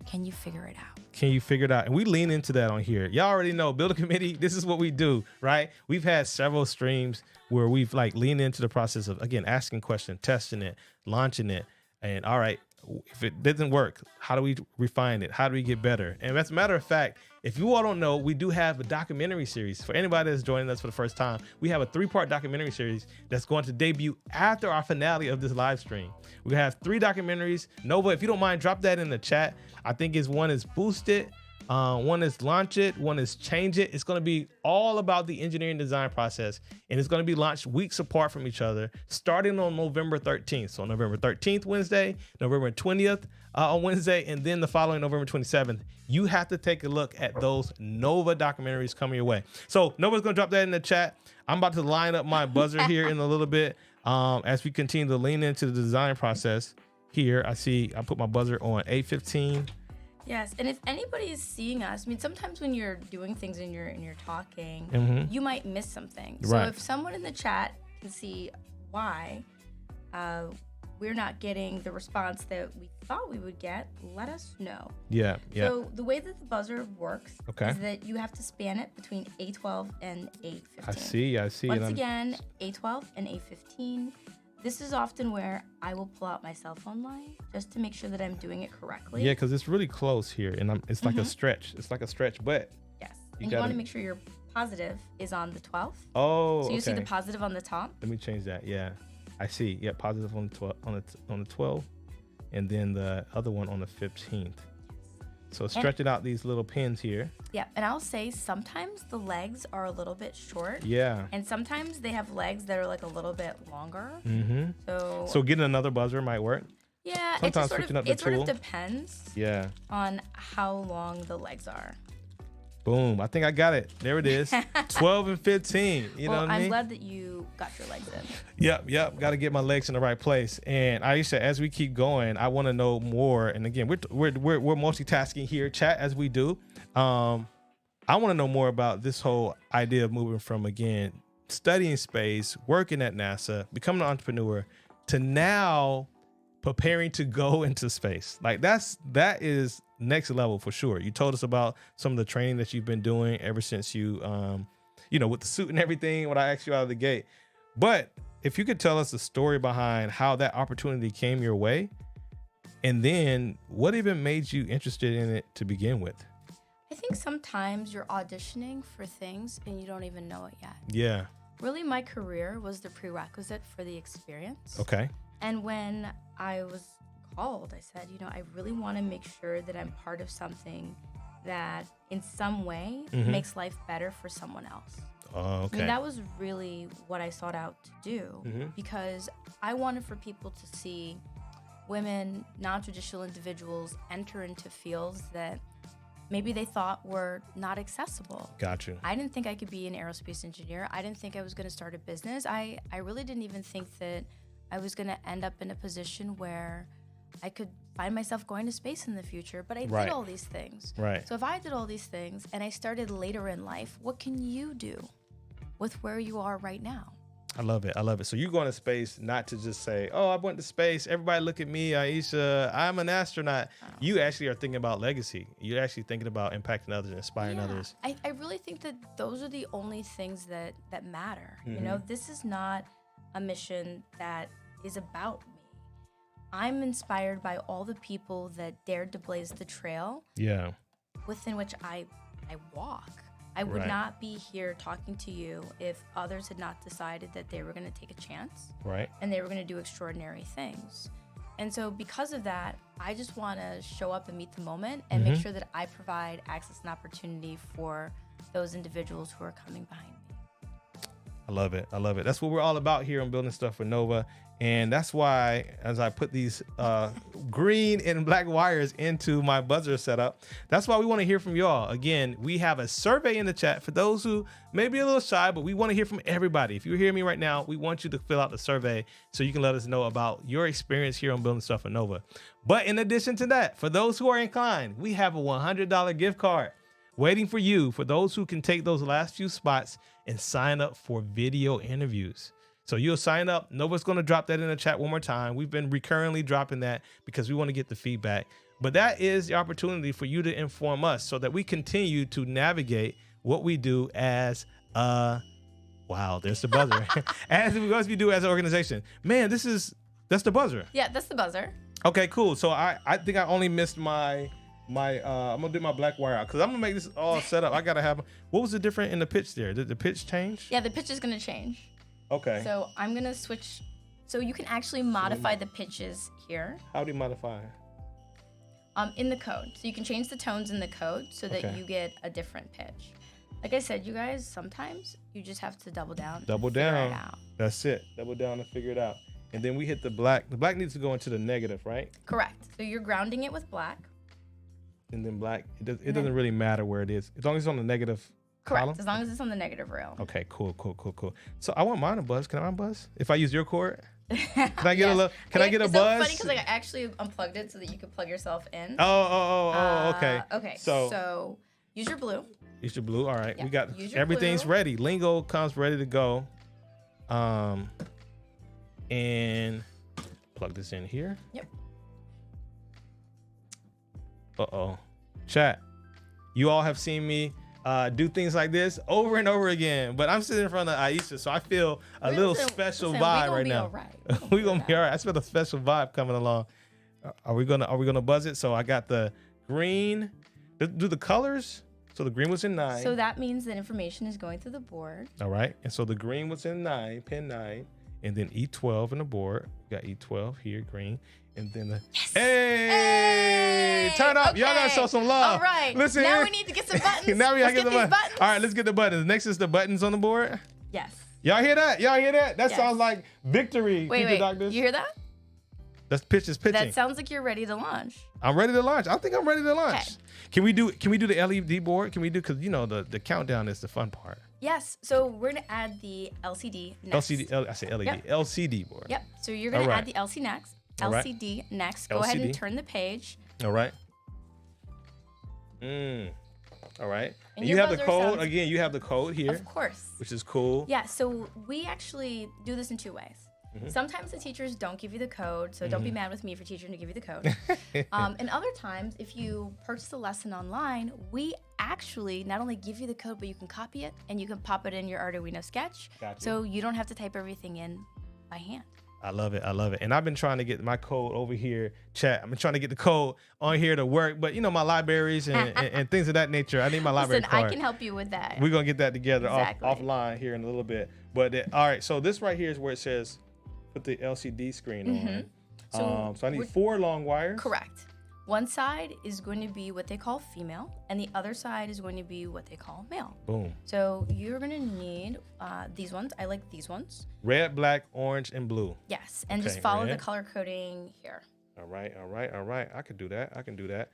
can you figure it out?
Can you figure it out? And we lean into that on here. Y'all already know, Build a Committee, this is what we do, right? We've had several streams where we've leaned into the process of, again, asking questions, testing it, launching it. And all right, if it doesn't work, how do we refine it? How do we get better? And as a matter of fact, if you all don't know, we do have a documentary series. For anybody that's joining us for the first time, we have a 3-part documentary series that's going to debut after our finale of this live stream. We have 3 documentaries. Nova, if you don't mind, drop that in the chat. I think one is Boost It, one is Launch It, one is Change It. It's going to be all about the engineering design process, and it's going to be launched weeks apart from each other, starting on November 13th. So November 13th, Wednesday, November 20th on Wednesday, and then the following November 27th. You have to take a look at those Nova documentaries coming your way. So Nova's going to drop that in the chat. I'm about to line up my buzzer here in a little bit as we continue to lean into the design process. Here, I put my buzzer on 8:15.
Yes, and if anybody is seeing us, I mean, sometimes when you're doing things and you're talking,
Mm-hmm.
you might miss something.
Right.
So if someone in the chat can see why we're not getting the response that we thought we would get, let us know.
Yeah.
So the way that the buzzer works
Okay.
is that you have to span it between 8:12 and 8:15.
I see.
Once again, 8:12 and 8:15. This is often where I will pull out my cell phone line just to make sure that I'm doing it correctly.
Yeah, because it's really close here, and it's like a stretch. It's like a stretch, but
yes, and you want to make sure your positive is on the 12th.
Oh,
so you see
okay.
the positive on the top.
Let me change that. Yeah, I see. Yeah, positive on the 12, on the 12th, and then the other one on the 15th. So stretching out these little pins here.
Yeah, and I'll say sometimes the legs are a little bit short.
Yeah.
And sometimes they have legs that are like a little bit longer.
Mm-hmm.
So
getting another buzzer might work.
Yeah,
Sometimes
it sort of depends.
Yeah.
On how long the legs are.
Boom. I think I got it. There it is. 12 and 15. You know what I mean?
I'm glad that you got your legs in.
Yep. Got to get my legs in the right place. And Aisha, as we keep going, I want to know more. And again, we're multitasking here, chat, as we do. I want to know more about this whole idea of moving from, again, studying space, working at NASA, becoming an entrepreneur, to now preparing to go into space. Like that is next level for sure. You told us about some of the training that you've been doing ever since you, with the suit and everything, when I asked you out of the gate. But if you could tell us the story behind how that opportunity came your way, and then what even made you interested in it to begin with?
I think sometimes you're auditioning for things and you don't even know it yet.
Yeah.
Really, my career was the prerequisite for the experience.
Okay.
And when I was called, I said, I really want to make sure that I'm part of something that in some way makes life better for someone else.
Okay.
I mean, that was really what I sought out to do because I wanted for people to see women, non-traditional individuals enter into fields that maybe they thought were not accessible.
Got you.
I didn't think I could be an aerospace engineer. I didn't think I was going to start a business. I really didn't even think that I was going to end up in a position where I could find myself going to space in the future. But I did all these things.
Right.
So if I did all these things and I started later in life, what can you do with where you are right now?
I love it. I love it. So you're going to space not to just say, oh, I went to space. Everybody look at me, Aisha. I'm an astronaut. Oh. You actually are thinking about legacy. You're actually thinking about impacting others and inspiring others.
I really think that those are the only things that matter. This is not a mission that is about me. I'm inspired by all the people that dared to blaze the trail within which I walk. I would not be here talking to you if others had not decided that they were going to take a chance.
Right.
And they were going to do extraordinary things. And so because of that, I just want to show up and meet the moment and make sure that I provide access and opportunity for those individuals who are coming behind me.
I love it. I love it. That's what we're all about here on Building Stuff with Nova. And that's why, as I put these green and black wires into my buzzer setup, that's why we want to hear from y'all. Again, we have a survey in the chat for those who may be a little shy, but we want to hear from everybody. If you hear me right now, we want you to fill out the survey so you can let us know about your experience here on Building Stuff with Nova. But in addition to that, for those who are inclined, we have a $100 gift card waiting for you, for those who can take those last few spots and sign up for video interviews. So you'll sign up. Nova's going to drop that in the chat one more time. We've been recurrently dropping that because we want to get the feedback. But that is the opportunity for you to inform us so that we continue to navigate what we do as wow, there's the buzzer. As we do as an organization. Man, that's the buzzer.
Yeah, that's the buzzer.
Okay, cool. So I think I only missed my I'm gonna do my black wire out because I'm gonna make this all set up. I gotta have. What was the difference in the pitch there? Did the pitch change?
Yeah, the pitch is gonna change.
Okay.
So I'm gonna switch. So you can actually modify the pitches here.
How do you modify?
In the code. So you can change the tones in the code so that you get a different pitch. Like I said, you guys, sometimes you just have to double down.
Double down. That's it. Double down and figure it out. And then we hit the black. The black needs to go into the negative, right?
Correct. So you're grounding it with black.
And then black. It doesn't really matter where it is, as long as it's on the negative.
Correct.
Column?
As long as it's on the negative rail.
Okay. Cool. So I want mine to buzz. Can I buzz? If I use your cord? Can I get a little? Can I get a buzz?
It's so funny because I actually unplugged it so that you could plug yourself in.
Okay.
Okay. So use your blue.
Use your blue. All right.
Yeah,
We got everything's ready. Lingo comes ready to go. And plug this in here.
Yep.
Chat. You all have seen me do things like this over and over again, but I'm sitting in front of Aisha, so I feel a little special vibe right now. We're gonna be all right. I feel a special vibe coming along. Are we gonna buzz it? So I got the green. Do the colors. So the green was in 9.
So that means that information is going to the board.
All right. And so the green was in 9, pin 9, and then E12 in the board. We got E12 here, green. And then the hey, turn up. Okay. Y'all gotta show some love.
All right.
Listen
now
here.
We need to get some buttons.
Now we gotta
get
the buttons.
buttons.
All right, let's get the buttons. Next is the buttons on the board.
Yes.
Y'all hear that? That
yes.
sounds like victory.
Wait.
Doctors.
You hear that?
That's pitching.
That sounds like you're ready to launch.
I'm ready to launch. I think I'm ready to launch.
Okay.
Can we do the LED board? Can we do, because the countdown is the fun part.
Yes. So we're gonna add the LCD next.
I say LED. Yep. LCD board.
Yep. So you're gonna add the LCD next. LCD next. Go ahead and turn the page.
All right. All right. And you have the code again. You have the code here.
Of course.
Which is cool.
Yeah. So we actually do this in 2 ways. Sometimes the teachers don't give you the code, so don't be mad with me for teaching to give you the code. And other times, if you purchase the lesson online, we actually not only give you the code, but you can copy it and you can pop it in your Arduino sketch.
Gotcha.
So you don't have to type everything in by hand.
I love it. I love it. And I've been trying to get my code over here, chat. I've been trying to get the code on here to work, but you know, my libraries and things of that nature. I need my library card.
I can help you with that.
We're going to get that together
Exactly.
offline here in a little bit. But all right, so this right here is where it says put the LCD screen on. So I need 4 long wires.
Correct. One side is going to be what they call female, and the other side is going to be what they call male.
Boom.
So you're going to need these ones. I like these ones.
Red, black, orange, and blue.
Yes, and
Okay,
just follow
red.
the color coding here.
All right. I can do that.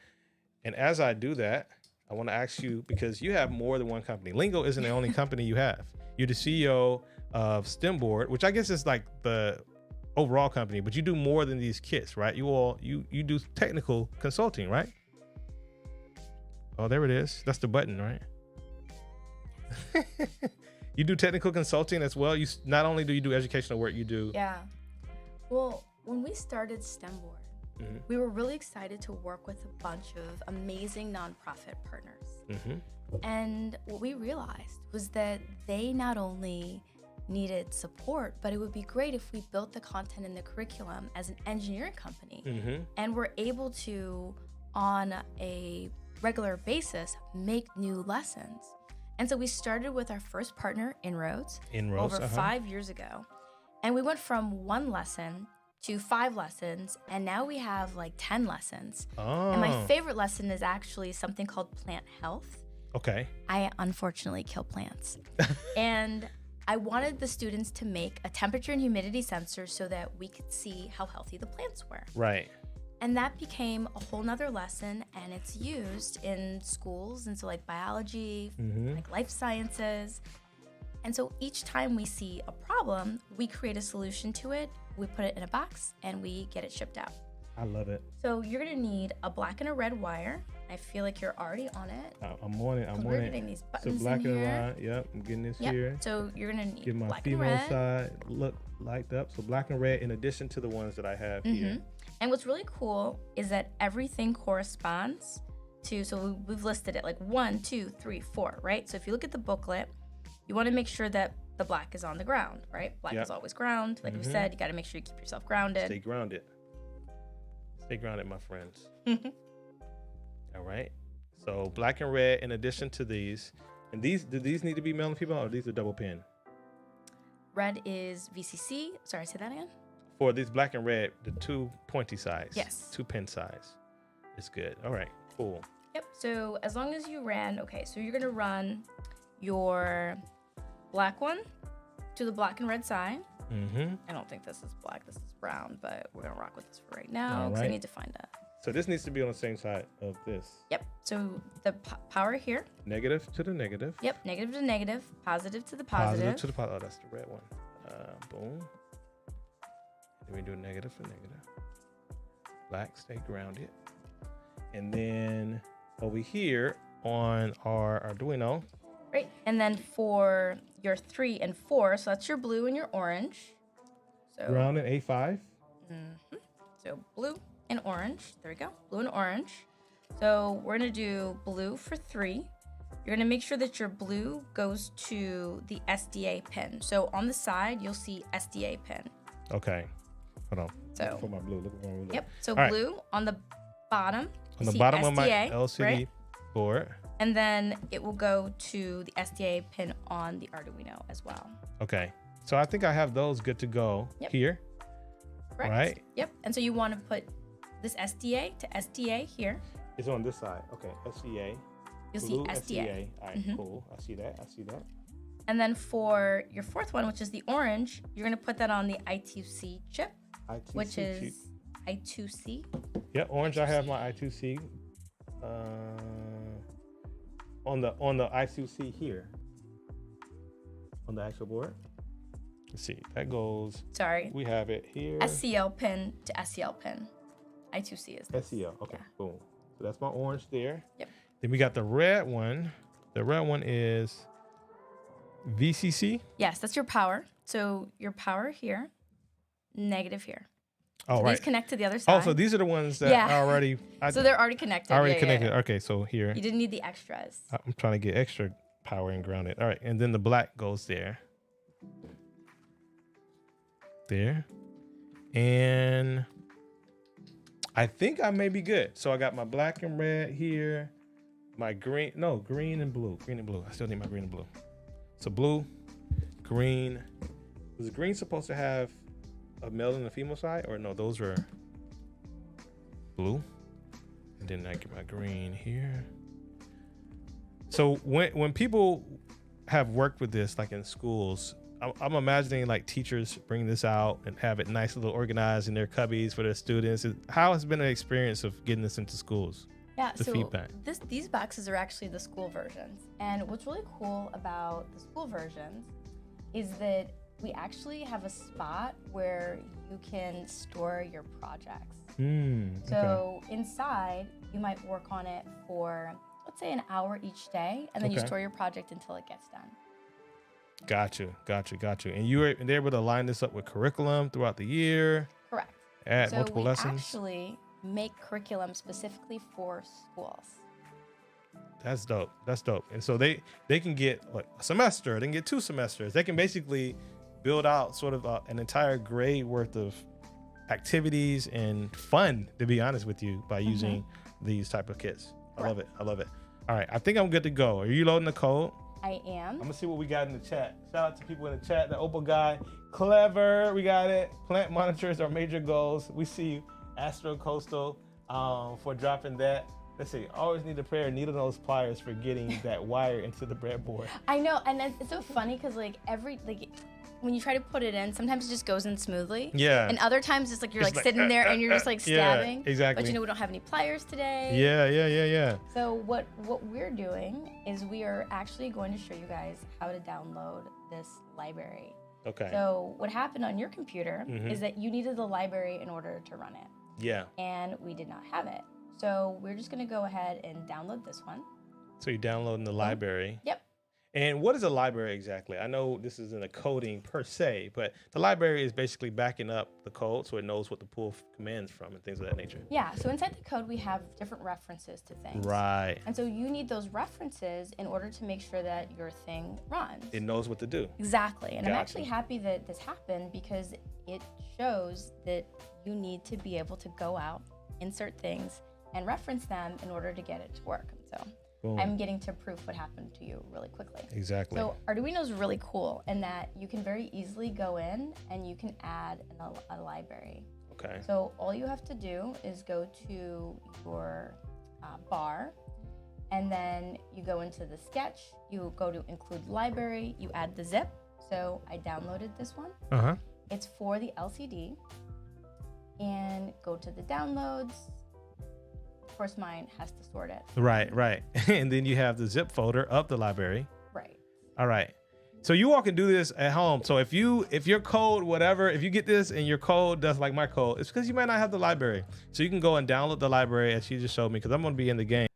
And as I do that, I want to ask you, because you have more than one company. Lingo isn't the only company you have. You're the CEO of STEMBoard, which I guess is like the overall company, but you do more than these kits, right? You do technical consulting, right? Oh, there it is. That's the button, right? You do technical consulting as well. You not only do you do educational work, you do.
Yeah. Well, when we started STEMBoard, we were really excited to work with a bunch of amazing nonprofit partners. And what we realized was that they not only needed support, but it would be great if we built the content in the curriculum as an engineering company and we're able to, on a regular basis, make new lessons. And so we started with our first partner, Inroads, over 5 years ago. And we went from 1 lesson to 5 lessons, and now we have like 10 lessons. And my favorite lesson is actually something called plant health.
Okay.
I unfortunately kill plants. And I wanted the students to make a temperature and humidity sensor so that we could see how healthy the plants were.
Right.
And that became a whole nother lesson, and it's used in schools, and so like biology, like life sciences. And so each time we see a problem, we create a solution to it, we put it in a box, and we get it shipped out.
I love it.
So you're gonna need a black and a red wire. I feel like you're already on it.
I'm on it.
We're getting these buttons
so black
in
and
here.
white. Yep, I'm getting this here.
So you're gonna need
Get my
black and
female
red.
side look lighted up. So black and red in addition to the ones that I have here.
And what's really cool is that everything corresponds to, so we've listed it like 1, 2, 3, 4, right? So if you look at the booklet, you want to make sure that the black is on the ground, right? Black is always ground. Like we said, you got to make sure you keep yourself grounded.
Stay grounded. Stay grounded, my friends. All right. So black and red in addition to these. And do these need to be male and female, or these are double pin?
Red is VCC. Sorry, say that again.
For these black and red, the 2 pointy size.
Yes.
2 pin size. It's good. All right, cool.
Yep. So as long as you ran, okay, so you're going to run your black one to the black and red side. I don't think this is black, this is brown, but we're going to rock with this for right now because I need to find a.
So this needs to be on the same side of this.
Yep. So the power here.
Negative to the negative.
Yep. Negative to negative. Positive to the positive.
Positive to the positive. Oh, that's the red one. Boom. Then we do negative for negative. Black, stay grounded. And then over here on our Arduino.
Right. And then for your 3 and 4, so that's your blue and your orange. So
Ground and A5.
So blue and orange. There we go. Blue and orange. So we're going to do blue for 3. You're going to make sure that your blue goes to the SDA pin. So on the side, you'll see SDA pin.
Okay. Hold on.
So
for my blue. Look at my blue.
Yep. So
all
blue on the bottom.
On the bottom
SDA,
of my LCD
right?
board.
And then it will go to the SDA pin on the Arduino as well.
Okay. So I think I have those good to go here.
Correct.
Right?
Yep. And so you want to put this SDA to SDA here.
It's on this side. Okay. SDA.
You'll
Blue
see SDA.
All right, cool. I see that.
And then for your 4th one, which is the orange, you're going to put that on the I2C chip, which is I2C.
Yeah, orange. I have my I2C on the I2C here on the actual board. Let's see. That goes.
Sorry.
We have it here.
SCL pin to SCL pin. I2C is this.
SCL. Okay. Yeah. Boom. So that's my orange there.
Yep.
Then we got the red one. The red one is VCC.
Yes, that's your power. So your power here. negative here.
Oh,
So
right.
these connect to the other side.
Oh, so these are the ones that are already.
So they're already connected.
Already connected. Okay, so here.
You didn't need the extras.
I'm trying to get extra power and grounded. All right, and then the black goes there. There. And I think I may be good. So I got my black and red here. My green and blue. Green and blue. I still need my green and blue. So blue, green. Was green supposed to have a male and a female side? Or no, those were blue. And then I get my green here. So when people have worked with this, like in schools, I'm imagining like teachers bring this out and have it nice little organized in their cubbies for their students. How has been an experience of getting this into schools?
Yeah,
the
so
feedback.
These boxes are actually the school versions. And what's really cool about the school versions is that we actually have a spot where you can store your projects. So inside, you might work on it for, let's say, an hour each day, and then you store your project until it gets done.
Got you. And you were able to line this up with curriculum throughout the year.
Correct.
Add multiple lessons.
Actually make curriculum specifically for schools.
That's dope. And so they can get like a semester, they can get 2 semesters. They can basically build out sort of an entire grade worth of activities and fun, to be honest with you, by using these type of kits. I love it. All right, I think I'm good to go. Are you loading the code?
I am.
I'm gonna see what we got in the chat. Shout out to people in the chat. The Opal guy, clever. We got it. Plant monitors are major goals. We see you, Astro Coastal, for dropping that. Let's see. Always need a pair of needle nose pliers for getting that wire into the breadboard.
I know, and it's so funny because when you try to put it in, sometimes it just goes in smoothly.
Yeah.
And other times it's like you're sitting there and you're just like stabbing.
Yeah, exactly.
But we don't have any pliers today.
Yeah.
So what we're doing is we are actually going to show you guys how to download this library.
Okay.
So what happened on your computer is that you needed the library in order to run it.
Yeah.
And we did not have it. So we're just going to go ahead and download this one.
So you're downloading the library.
Yep.
And what is a library exactly? I know this isn't a coding per se, but the library is basically backing up the code so it knows what to pull commands from and things of that nature.
Yeah, so inside the code we have different references to things.
Right.
And so you need those references in order to make sure that your thing runs.
It knows what to do.
Exactly. And I'm actually happy that this happened because it shows that you need to be able to go out, insert things, and reference them in order to get it to work. So boom. I'm getting to proof what happened to you really quickly.
Exactly.
So Arduino is really cool in that you can very easily go in and you can add a library.
Okay.
So all you have to do is go to your bar, and then you go into the sketch, you go to include library, you add the zip. So I downloaded this one. It's for the LCD, and go to the downloads. Of course, mine has to sort it.
Right. And then you have the zip folder of the library.
Right.
All right. So you all can do this at home. So if your code, whatever, if you get this and your code does like my code, it's because you might not have the library. So you can go and download the library as she just showed me, because I'm going to be in the game.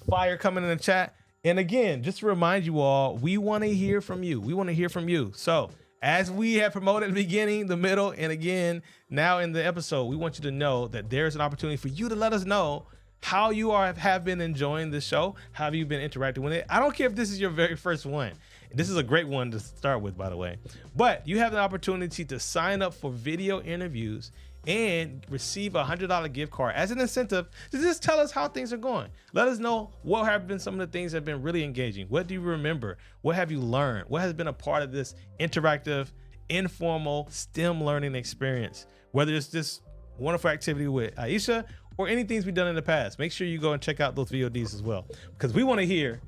Fire coming in the chat. And again, just to remind you all, we want to hear from you. So as we have promoted in the beginning, the middle, and again, now in the episode, we want you to know that there's an opportunity for you to let us know how you have been enjoying the show. How have you been interacting with it? I don't care if this is your very first one. This is a great one to start with, by the way. But you have the opportunity to sign up for video interviews and receive a $100 gift card as an incentive to just tell us how things are going. Let us know what have been some of the things that have been really engaging. What do you remember? What have you learned? What has been a part of this interactive, informal STEM learning experience? Whether it's this wonderful activity with Aisha or anything we've done in the past, make sure you go and check out those VODs as well, because we want to hear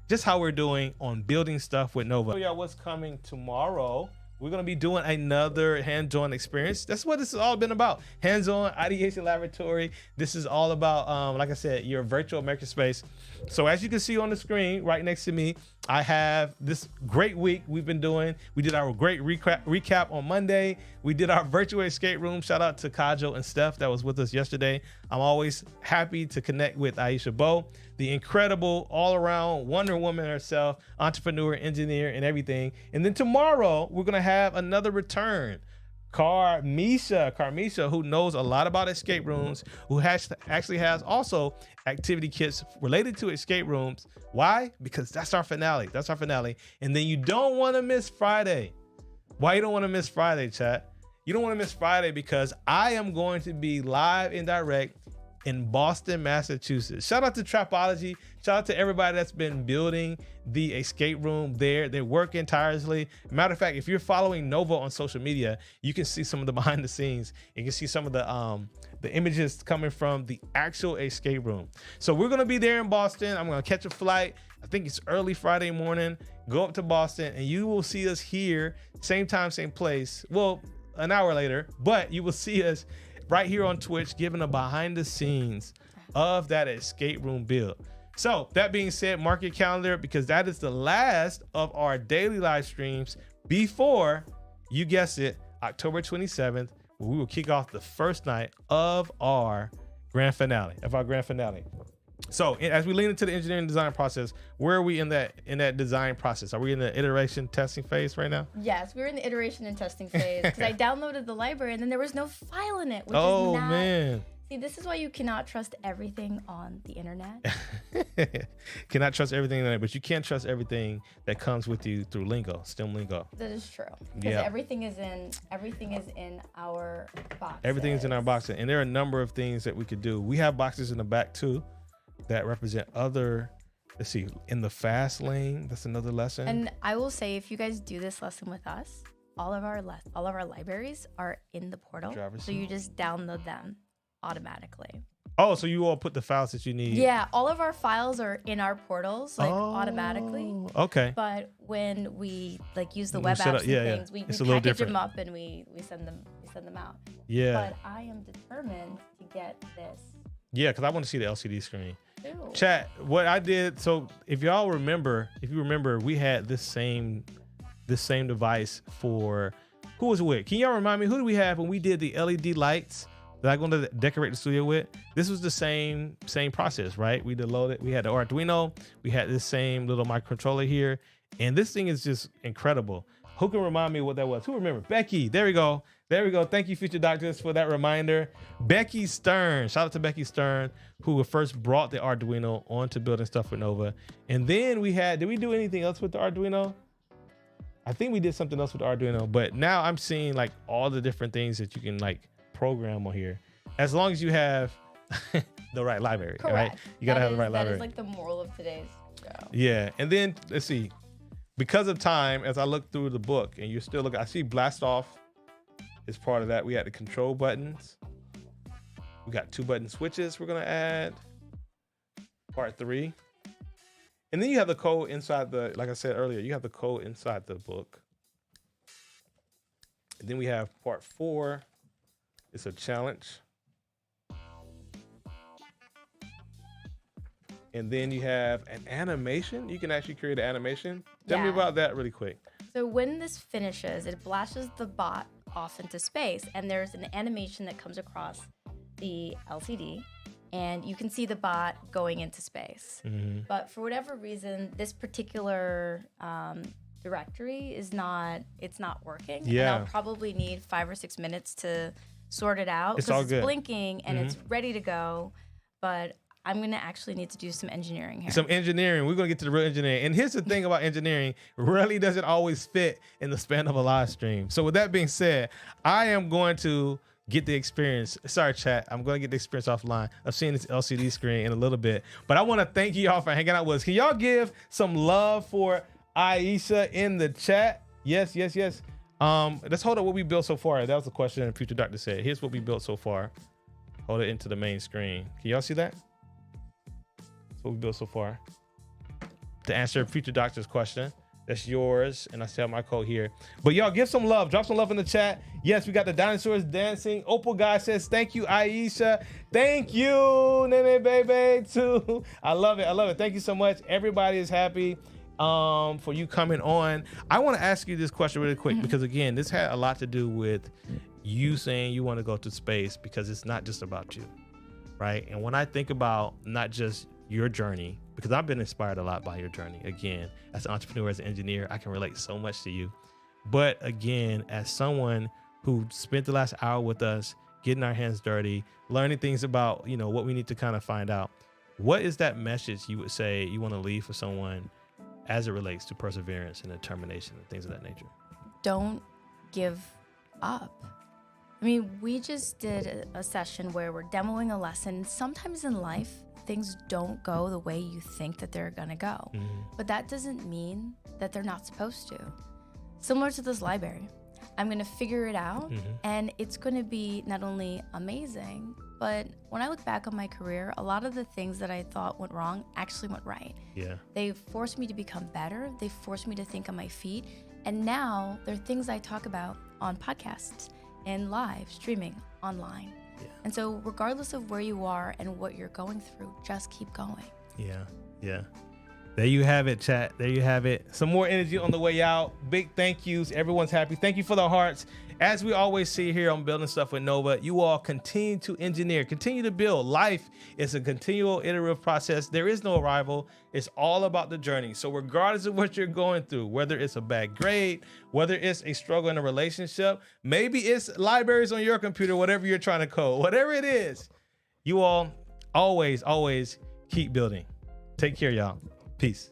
just how we're doing on building stuff with Nova. Show y'all what's coming tomorrow. We're going to be doing another hands-on experience. That's what this has all been about. Hands-on ideation laboratory. This is all about, like I said, your virtual makerspace. So as you can see on the screen right next to me, I have this great week we've been doing. We did our great recap on Monday. We did our virtual escape room. Shout out to Kajo and Steph that was with us yesterday. I'm always happy to connect with Aisha Bowe, the incredible all-around Wonder Woman herself, entrepreneur, engineer, and everything. And then tomorrow, we're going to have another return Carmisha, who knows a lot about escape rooms, who actually has also activity kits related to escape rooms. Why? Because that's our finale. That's our finale. And then you don't want to miss Friday. Why you don't want to miss Friday, chat? You don't want to miss Friday because I am going to be live and direct in Boston, Massachusetts. Shout out to Trapology. Shout out to everybody that's been building the escape room there. They're working tirelessly. Matter of fact, if you're following Nova on social media, you can see some of the behind the scenes. You can see some of the images coming from the actual escape room. So we're gonna be there in Boston. I'm gonna catch a flight. I think it's early Friday morning. Go up to Boston and you will see us here, same time, same place. Well, an hour later, but you will see us right here on Twitch, giving a behind the scenes of that escape room build. So that being said, mark your calendar because that is the last of our daily live streams before, you guessed it, October 27th, where we will kick off the first night of our grand finale, So as we lean into the engineering design process, where are we in that design process? Are we in the iteration testing phase right now?
Yes, we're in the iteration and testing phase because I downloaded the library and then there was no file in it. Which
oh,
is not...
man.
See, this is why you cannot trust everything on the internet.
Cannot trust everything on the internet, but you can trust everything that comes with you through Lingo, STEM Lingo.
That is true. Because everything is in our box.
Everything is in our box, and there are a number of things that we could do. We have boxes in the back too that represent other, let's see, in the fast lane, that's another lesson.
And I will say, if you guys do this lesson with us, all of our libraries are in the portal. So you just download them automatically.
Oh, so you all put the files that you need.
Yeah, all of our files are in our portals, automatically.
Okay.
But when we use the web apps and things, we package them up and we send them out.
Yeah.
But I am determined to get this.
Yeah, because I want to see the LCD screen.
Ew.
Chat, what I did, so if you remember, we had this same device for, who was it with? Can y'all remind me, who did we have when we did the LED lights that I'm going to decorate the studio with? This was the same process, right? We had the Arduino, we had this same little microcontroller here, and this thing is just incredible. Who can remind me what that was? Who remember? Becky, there we go. Thank you, Future Doctors, for that reminder. Becky Stern, shout out to Becky Stern, who first brought the Arduino onto building stuff with Nova. And then did we do anything else with the Arduino? I think we did something else with the Arduino, but now I'm seeing all the different things that you can program on here, as long as you have the right library.
Correct.
Right? You gotta have the right library.
That is the moral of today's show.
Yeah, and then let's see, because of time, as I look through the book, and you're still looking, I see blast off is part of that. We had the control buttons. We got 2 button switches we're gonna add. Part 3. And then you have the code inside like I said earlier, you have the code inside the book. And then we have part 4. It's a challenge. And then you have an animation. You can actually create an animation. Tell me about that really quick.
So when this finishes, it flashes the bot off into space, and there's an animation that comes across the LCD, and you can see the bot going into space. Mm-hmm. But for whatever reason, this particular directory is not working.
Yeah.
And I'll probably need 5 or 6 minutes to sort it out.
It's all good.
It's blinking and it's ready to go, but I'm gonna actually need to do some engineering here.
Some engineering. We're gonna get to the real engineering. And here's the thing about engineering, really doesn't always fit in the span of a live stream. So with that being said, I am going to get the experience. Sorry, chat. I'm going to get the experience offline of seeing this LCD screen in a little bit. But I want to thank you all for hanging out with us. Can y'all give some love for Aisha in the chat? Yes. Let's hold up what we built so far. That was the question Future Doctor said. Here's what we built so far. Hold it into the main screen. Can y'all see that? That's what we built so far. To answer Future Doctor's question, that's yours, and I still have my code here. But y'all give some love. Drop some love in the chat. Yes, we got the dinosaurs dancing. Opal Guy says, thank you, Aisha. Thank you, Nene Baby, too. I love it. Thank you so much. Everybody is happy for you coming on. I want to ask you this question really quick because, again, this had a lot to do with you saying you want to go to space because it's not just about you, right? And when I think about not just your journey, because I've been inspired a lot by your journey. Again, as an entrepreneur, as an engineer, I can relate so much to you. But again, as someone who spent the last hour with us, getting our hands dirty, learning things about, what we need to kind of find out. What is that message you would say you want to leave for someone as it relates to perseverance and determination and things of that nature?
Don't give up. I mean, we just did a session where we're demoing a lesson. Sometimes in life, things don't go the way you think that they're gonna go. But that doesn't mean that they're not supposed to. Similar to this library, I'm gonna figure it out, and it's gonna be not only amazing, but when I look back on my career, a lot of the things that I thought went wrong actually went right.
Yeah.
They forced me to become better. They forced me to think on my feet. And now there are things I talk about on podcasts and live streaming online. Yeah. And so regardless of where you are and what you're going through, just keep going.
Yeah. There you have it, chat. There you have it. Some more energy on the way out. Big thank yous. Everyone's happy. Thank you for the hearts. As we always see here on Building Stuff with Nova, you all continue to engineer, continue to build. Life is a continual iterative process. There is no arrival. It's all about the journey. So regardless of what you're going through, whether it's a bad grade, whether it's a struggle in a relationship, maybe it's libraries on your computer, whatever you're trying to code, whatever it is, you all always keep building. Take care, y'all. Peace.